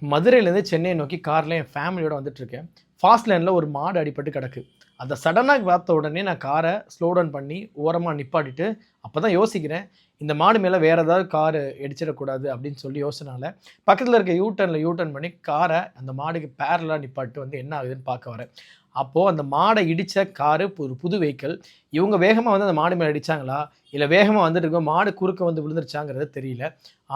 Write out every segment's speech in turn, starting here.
மதுரையிலேருந்து சென்னை நோக்கி காரில் என் ஃபேமிலியோட வந்துட்டுருக்கேன். ஃபாஸ்ட் லைனில் ஒரு மாடு அடிபட்டு கிடக்கு. அதை சடனாக பார்த்த உடனே நான் காரை ஸ்லோ டவுன் பண்ணி ஓரமாக நிப்பாட்டிட்டு அப்போ தான் யோசிக்கிறேன், இந்த மாடு மேலே வேறு ஏதாவது காரு இடிச்சிடக்கூடாது அப்படின்னு சொல்லி யோசனால பக்கத்தில் இருக்க யூ டர்ன் பண்ணி காரை அந்த மாடுக்கு பேரலாக நிப்பாட்டு வந்து என்ன ஆகுதுன்னு பார்க்க வரேன். அப்போது அந்த மாடை இடித்த காரு ஒரு புது வெஹிக்கிள். இவங்க வேகமாக வந்து அந்த மாடு மேலே அடித்தாங்களா, இல்லை வேகமாக வந்துட்டு இருக்க மாடு குறுக்க வந்து விழுந்துருச்சாங்கிறது தெரியல.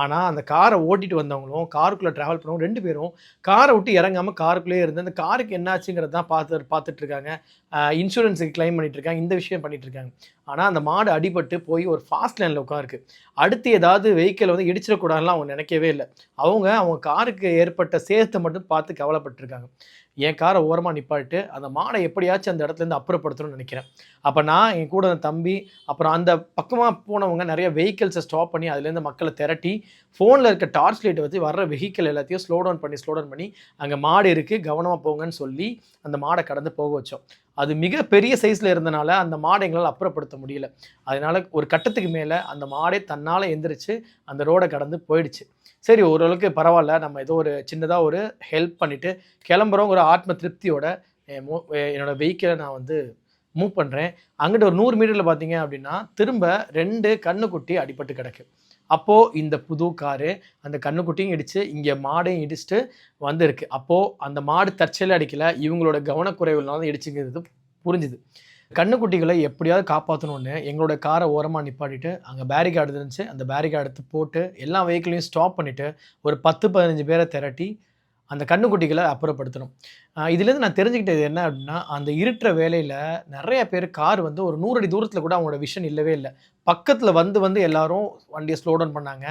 ஆனால் அந்த காரை ஓட்டிட்டு வந்தவங்களும் காருக்குள்ளே ட்ராவல் பண்ணவங்க 2 பேரும் காரை விட்டு இறங்காமல் காருக்குள்ளேயே இருந்து அந்த காருக்கு என்னாச்சுங்கிறது தான் பார்த்துட்ருக்காங்க. இன்சூரன்ஸுக்கு கிளைம் பண்ணிகிட்ருக்காங்க. இந்த விஷயம் பண்ணிகிட்ருக்காங்க. ஆனால் அந்த மாடு அடிபட்டு போய் ஒரு ஃபாஸ்ட் லைனில் உட்காருக்கு. அடுத்து ஏதாவது வெஹிக்கிள் வந்து இடிச்சிடக்கூடாதுலாம் அவங்க நினைக்கவே இல்லை. அவங்க காருக்கு ஏற்பட்ட சேதத்தை மட்டும் பார்த்து கவலைப்பட்டுருக்காங்க. என் காரை ஓரமாக நிப்பாட்டு அந்த மாடை எப்படியாச்சும் அந்த இடத்துலேருந்து அப்புறப்படுத்தணும்னு நினைக்கிறேன். அப்போ நான் என் கூட தம்பி அப்புறம் அந்த பக்கமாக போனவங்க நிறைய வெஹிக்கிள்ஸை ஸ்டாப் பண்ணி அதுலேருந்து மக்களை திரட்டி ஃபோனில் இருக்க டார்ச் லைட்டை வச்சு வர்ற வெஹிக்கிள் எல்லாத்தையும் ஸ்லோ டவுன் பண்ணி அங்கே மாடு இருக்குது கவனமாக போங்கன்னு சொல்லி அந்த மாடை கடந்து போக வச்சோம். அது மிகப்பெரிய சைஸில் இருந்தனால அந்த மாடை எங்களால் அப்புறப்படுத்த முடியல. அதனால் ஒரு கட்டத்துக்கு மேலே அந்த மாடே தன்னால் எந்திரிச்சு அந்த ரோடை கடந்து போயிடுச்சு. சரி, ஓரளவுக்கு பரவாயில்ல, நம்ம ஏதோ ஒரு சின்னதாக ஒரு ஹெல்ப் பண்ணிவிட்டு கிளம்புறோங்கிற ஆத்ம திருப்தியோட என்னோடய வெஹிக்கிளை நான் வந்து மூவ் பண்ணுறேன். அங்கிட்ட ஒரு 100 மீட்டரில் பார்த்தீங்க அப்படின்னா திரும்ப 2 கன்றுக்குட்டி அடிபட்டு கிடக்கு. அப்போது இந்த புது காரு அந்த கன்றுக்குட்டியும் இடித்து இங்கே மாடையும் இடிச்சுட்டு வந்திருக்கு. அப்போது அந்த மாடு தற்செயலாக அடிக்கலை, இவங்களோட கவனக்குறைவுனால தான் இடிச்சுங்கிறது புரிஞ்சுது. கன்றுக்குட்டிகளை எப்படியாவது காப்பாற்றணுன்னு எங்களோட காரை ஓரமாக நிப்பாட்டிட்டு அங்கே பேரிகார்டு இருந்துச்சு. அந்த பேரிகார்டு எடுத்து போட்டு எல்லா வெஹிக்கிளையும் ஸ்டாப் பண்ணிவிட்டு ஒரு 10-15 பேரை திரட்டி அந்த கன்றுக்குட்டிகளை அப்புறப்படுத்தணும். இதுலேருந்து நான் தெரிஞ்சுக்கிட்டது என்ன அப்படின்னா, அந்த இருட்டுற வேலையில் நிறைய பேர் கார் வந்து ஒரு 100 அடி தூரத்தில் கூட அவங்களோட விஷன் இல்லவே இல்லை. பக்கத்தில் வந்து எல்லாரும் வண்டியை ஸ்லோ டவுன் பண்ணாங்க,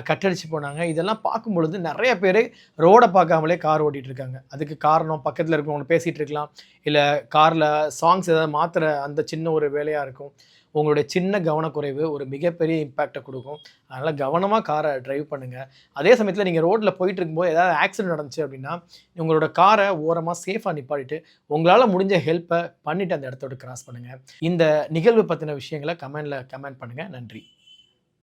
கட்டடிச்சு போனாங்க. இதெல்லாம் பார்க்கும் பொழுது நிறைய பேர் ரோடை பார்க்காமலே கார் ஓட்டிகிட்டு இருக்காங்க. அதுக்கு காரணம் பக்கத்தில் இருக்கிறவங்க பேசிகிட்டு இருக்கலாம், இல்லை காரில் சாங்ஸ் ஏதாவது மாற்றுற அந்த சின்ன ஒரு வேலையாக இருக்கும். உங்களுடைய சின்ன கவனக்குறைவு ஒரு மிகப்பெரிய இம்பேக்டை கொடுக்கும். அதனால் கவனமாக காரை ட்ரைவ் பண்ணுங்கள். அதே சமயத்தில் நீங்கள் ரோட்டில் போயிட்டு இருக்கும்போது ஏதாவது ஆக்சிடென்ட் நடந்துச்சு அப்படின்னா உங்களோட காரை ஓரமாக சேஃபாக நிப்பாட்டிட்டு உங்களால் முடிஞ்ச ஹெல்ப்பை பண்ணிவிட்டு அந்த இடத்தோட கிராஸ் பண்ணுங்கள். இந்த நிகழ்வு பற்றின விஷயங்களை கமெண்ட் பண்ணுங்கள். நன்றி.